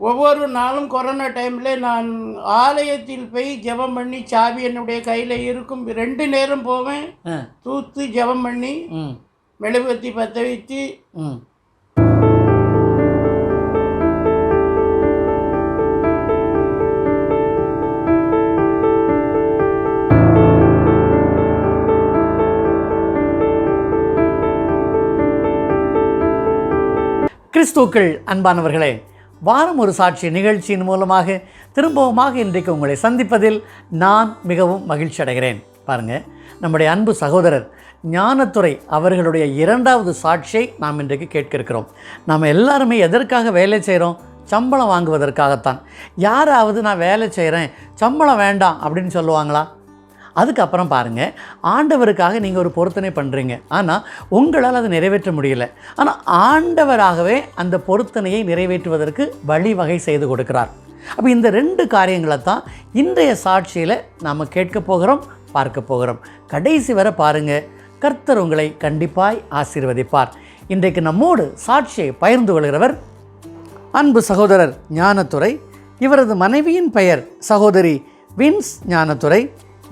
ஒவ்வொரு நாளும் கொரோனா டைமில் நான் ஆலயத்தில் போய் ஜெபம் பண்ணி சாவி என்னுடைய கையில் இருக்கும் 2 நேரம் போவேன். தூத்து ஜெபம் பண்ணி மெழுகுவர்த்தி பற்ற வச்சு கிறிஸ்துவுக்குள் அன்பானவர்களே, வாரம் ஒரு சாட்சி நிகழ்ச்சியின் மூலமாக திரும்பவுமாக இன்றைக்கு உங்களை சந்திப்பதில் நான் மிகவும் மகிழ்ச்சி அடைகிறேன். பாருங்கள், நம்முடைய அன்பு சகோதரர் ஞானத்துரை அவர்களுடைய 2வது சாட்சியை நாம் இன்றைக்கு கேட்க இருக்கிறோம். நாம் எல்லாருமே எதற்காக வேலை செய்கிறோம்? சம்பளம் வாங்குவதற்காகத்தான். யாராவது நான் வேலை செய்கிறேன் சம்பளம் வேண்டாம் அப்படின்னு சொல்லுவாங்களா? அதுக்கப்புறம் பாருங்கள், ஆண்டவருக்காக நீங்கள் ஒரு பொருத்தனை பண்ணுறீங்க, ஆனால் உங்களால் அதை நிறைவேற்ற முடியல. ஆனால் ஆண்டவராகவே அந்த பொருத்தனையை நிறைவேற்றுவதற்கு வழிவகை செய்து கொடுக்கிறார். அப்போ இந்த 2 காரியங்களை தான் இன்றைய சாட்சியில் நாம் கேட்க போகிறோம், பார்க்க போகிறோம். கடைசி வரை பாருங்கள், கர்த்தர் உங்களை கண்டிப்பாய் ஆசீர்வதிப்பார். இன்றைக்கு நம்மோடு சாட்சியை பகிர்ந்து கொள்கிறவர் அன்பு சகோதரர் ஞானத்துரை. இவரது மனைவியின் பெயர் சகோதரி வின்ஸ் ஞானத்துரை.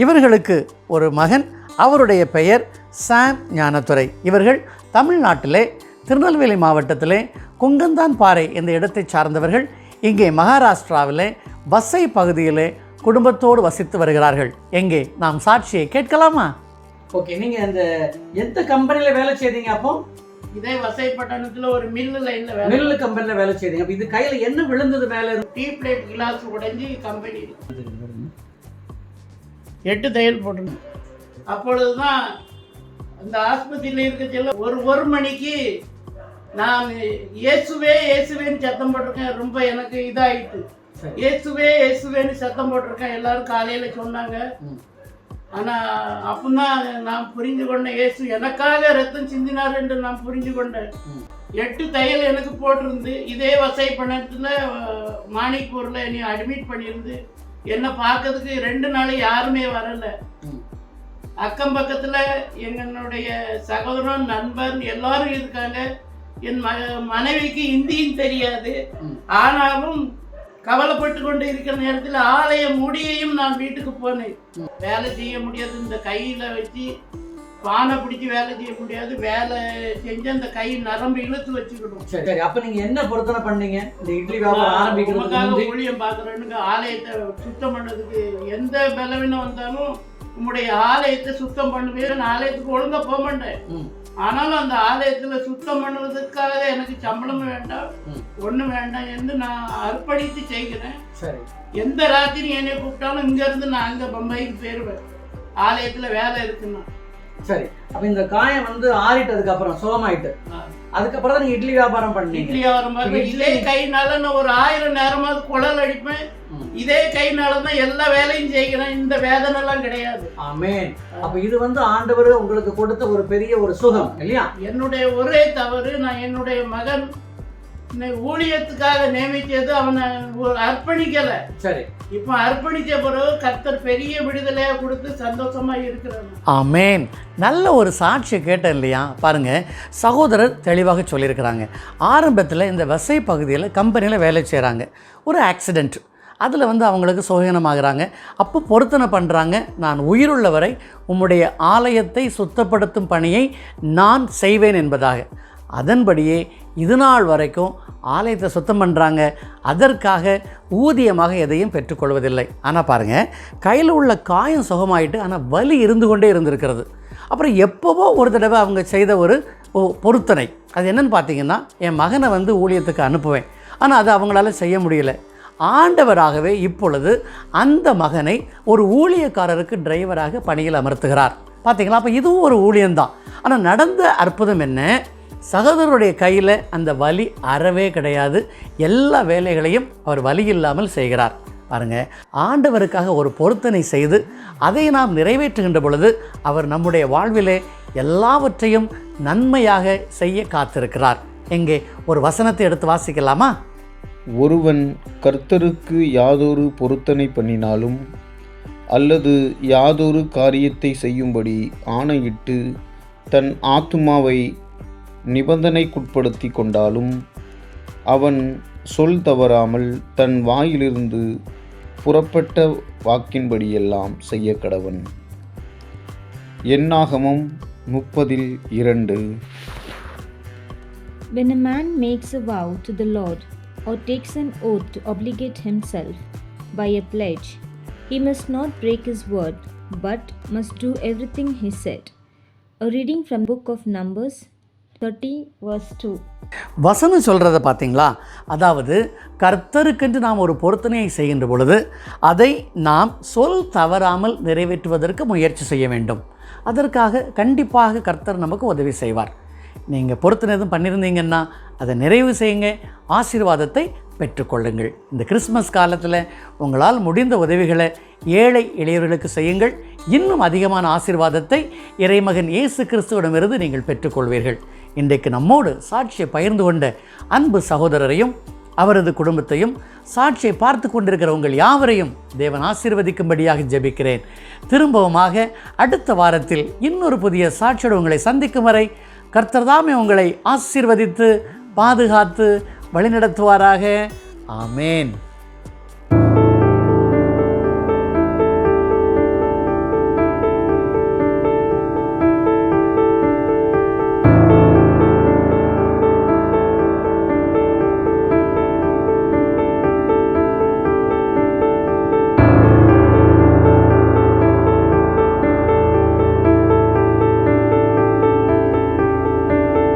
இவர்களுக்கு ஒரு மகன், அவருடைய பெயர் சாம் ஞானத்துரை. இவர்கள் தமிழ்நாட்டிலே திருநெல்வேலி மாவட்டத்திலே குங்கந்தான்பாறை என்ற இடத்தை சார்ந்தவர்கள். இங்கே மகாராஷ்டிராவிலே வசை பகுதியிலே குடும்பத்தோடு வசித்து வருகிறார்கள். எங்கே நாம் சாட்சியை கேட்கலாமா? ஓகே, நீங்கள் அந்த எந்த கம்பெனியில் வேலை செய்தீங்க? அப்போ இதே வசைப்பட்டணத்தில் ஒரு மில்லு கம்பெனியில் வேலை செய்தீங்க. அப்போ இது கையில் என்ன விழுந்தது? மேலே டீ பிளேட் கிளாஸ் உடைஞ்சி கம்பெனியில் 8 தையல் போட்டுருந்தேன். அப்பொழுது தான் அந்த ஆஸ்பத்திரியில் இருக்க சொல்ல ஒரு மணிக்கு நான் இயேசுவே இயேசுவேன்னு சத்தம் போட்டிருக்கேன். ரொம்ப எனக்கு இதாகிட்டு, இயேசுவே இயேசுவேன்னு சத்தம் போட்டிருக்கேன். எல்லாரும் காலையில் சொன்னாங்க. ஆனால் அப்போதான் நான் புரிஞ்சு கொண்டேன், இயேசு எனக்காக ரத்தம் சிந்தினார் என்று நான் புரிஞ்சு கொண்டேன். 8 தையல் எனக்கு போட்டிருந்து இதே வசை பணத்தில் மாணிக்கூரில் என்னை அட்மிட் பண்ணியிருந்து என்னை பார்க்கறதுக்கு 2 நாள் யாருமே வரலை. அக்கம் பக்கத்தில் என்னுடைய சகோதரன் நண்பன் எல்லாரும் இருக்காங்க. என் மனைவிக்கு ஹிந்தியும் தெரியாது. ஆனாலும் கவலைப்பட்டு கொண்டு இருக்கிற நேரத்தில் ஆலய முடியையும் நான் வீட்டுக்கு போனேன். வேலை செய்ய முடியாது, இந்த கையில் வச்சு பானை பிடிச்சி வேலை செய்ய முடியாது. வேலை செஞ்சு அந்த கை நரம்பு இழுத்து வச்சுக்கிடும். சரி, அப்ப நீங்க என்ன பொருத்தனை பண்ணீங்க? இந்த இட்லி வியாபாரம் ஆரம்பிக்கிறதுக்காக ஊழியம் பார்க்குறேன்னு ஆலயத்தை சுத்தம் பண்ணதுக்கு எந்த பலவீனம் வந்தாலும் உங்களுடைய ஆலயத்தை சுத்தம் பண்ணுவேன். ஆலயத்துக்கு ஒழுங்கா போக மாட்டேன். ஆனாலும் அந்த ஆலயத்துல சுத்தம் பண்ணுவதற்காக எனக்கு சம்பளமும் வேண்டாம், ஒண்ணும் வேண்டாம் என்று நான் அர்ப்பணித்து செய்கிறேன். சரி, எந்த ராத்திரி என்னை கூப்பிட்டாலும் இங்க இருந்து நான் அங்க பம்பாய்க்கு போயிருவேன். ஆலயத்துல வேலை இருக்குன்னா. சரி, அப்ப இந்த காயம் வந்து ஆறிட்டதுக்கு அப்புறம் சுகமாயிட்டு அதுக்கப்புறம் தான் நீங்க இட்லி வியாபாரம் பண்ணீங்க. இட்லி வியாபாரம் இதே கைனால நான் ஒரு 1000 நேரமாவது குழல் அடிப்பேன். இதே கைனால தான் எல்லா வேலையும் செய்கிறேன். இந்த வேதனை எல்லாம் கிடையாது. ஆமென். அப்ப இது வந்து ஆண்டவர் உங்களுக்கு கொடுத்த ஒரு பெரிய ஒரு சுகம் இல்லையா? என்னுடைய ஒரே தவறு, நான் என்னுடைய மகன் ஊழியத்துக்காக நியமிச்சது அவனை அர்ப்பணிக்கல. சரி, இப்ப அர்ப்பணிச்ச பிறகு கர்த்தர் பெரிய விடுதலையா கொடுத்து சந்தோஷமா இருக்கிறாங்க. ஆமென். நல்ல ஒரு சாட்சியை கேட்டேன் இல்லையா? பாருங்க, சகோதரர் தெளிவாக சொல்லியிருக்கிறாங்க. ஆரம்பத்தில் இந்த வசை பகுதியில் கம்பெனியில் வேலை செய்கிறாங்க. ஒரு ஆக்சிடெண்ட், அதில் வந்து அவங்களுக்கு சுகீனமாகறாங்க. அப்போ பொருத்தனை பண்ணுறாங்க, நான் உயிருள்ளவரை உம்முடைய ஆலயத்தை சுத்தப்படுத்தும் பணியை நான் செய்வேன் என்பதாக. அதன்படியே இதுநாள் வரைக்கும் ஆலயத்தை சுத்தம் பண்ணுறாங்க. அதற்காக ஊதியமாக எதையும் பெற்றுக்கொள்வதில்லை. ஆனால் பாருங்கள், கையில் உள்ள காயம் சுகமாயிட்டு, ஆனால் வலி இருந்து கொண்டே இருந்திருக்கிறது. அப்புறம் எப்போவோ ஒரு தடவை அவங்க செய்த ஒரு பொருத்தனை, அது என்னன்னு பார்த்தீங்கன்னா, என் மகனை வந்து ஊழியத்துக்கு அனுப்புவேன், ஆனால் அது அவங்களால செய்ய முடியல. ஆண்டவராகவே இப்பொழுது அந்த மகனை ஒரு ஊழியக்காரருக்கு டிரைவராக பணியில் அமர்த்துகிறார். பார்த்தீங்களா? அப்போ இதுவும் ஒரு ஊழியம்தான். ஆனால் நடந்த அற்புதம் என்ன? சகோதரருடைய கையில் அந்த வலி அறவே கிடையாது. எல்லா வேலைகளையும் அவர் வலி இல்லாமல் செய்கிறார். பாருங்கள், ஆண்டவருக்காக ஒரு பொருத்தனை செய்து அதை நாம் நிறைவேற்றுகின்ற பொழுது அவர் நம்முடைய வாழ்விலே எல்லாவற்றையும் நன்மையாக செய்ய காத்திருக்கிறார். எங்கே ஒரு வசனத்தை எடுத்து வாசிக்கலாமா? ஒருவன் கர்த்தருக்கு யாதொரு பொருத்தனை பண்ணினாலும் அல்லது யாதொரு காரியத்தை செய்யும்படி ஆணையிட்டு தன் ஆத்துமாவை நிபந்தனைக்குட்படுத்தி கொண்டாலும் அவன் சொல் தவறாமல் தன் வாயிலிருந்து புறப்பட்ட வாக்கின்படியெல்லாம் செய்ய கடவன். என்னாகமம் 30:2. When a man makes a vow to the Lord or takes an oath to obligate himself by a pledge, he must not break his word, but must do everything he said. A reading from book of Numbers 30 verse 2. வசனம் சொல்கிறத பார்த்தீங்களா? அதாவது கர்த்தருக்கென்று நாம் ஒரு பொருத்தனையை செய்கின்ற பொழுது அதை நாம் சொல் தவறாமல் நிறைவேற்றுவதற்கு முயற்சி செய்ய வேண்டும். அதற்காக கண்டிப்பாக கர்த்தர் நமக்கு உதவி செய்வார். நீங்கள் பொருத்தனை எதுவும் பண்ணியிருந்தீங்கன்னா அதை நிறைவு செய்யுங்க, ஆசீர்வாதத்தை பெற்றுக்கொள்ளுங்கள். இந்த கிறிஸ்மஸ் காலத்தில் உங்களால் முடிந்த உதவிகளை ஏழை எளியவர்களுக்கு செய்யுங்கள். இன்னும் அதிகமான ஆசீர்வாதத்தை இறைமகன் இயேசு கிறிஸ்துவிடமிருந்து நீங்கள் பெற்றுக்கொள்வீர்கள். இன்றைக்கு நம்மோடு சாட்சியை பகிர்ந்து கொண்ட அன்பு சகோதரரையும் அவரது குடும்பத்தையும் சாட்சியை பார்த்து கொண்டிருக்கிற உங்கள் யாவரையும் தேவன் ஆசீர்வதிக்கும்படியாக ஜெபிக்கிறேன். திரும்பவுமாக அடுத்த வாரத்தில் இன்னொரு புதிய சாட்சியோடு உங்களை சந்திக்கும் வரை கர்த்தர் தாமே உங்களை ஆசீர்வதித்து பாதுகாத்து வழிநடத்துவாராக. ஆமேன்.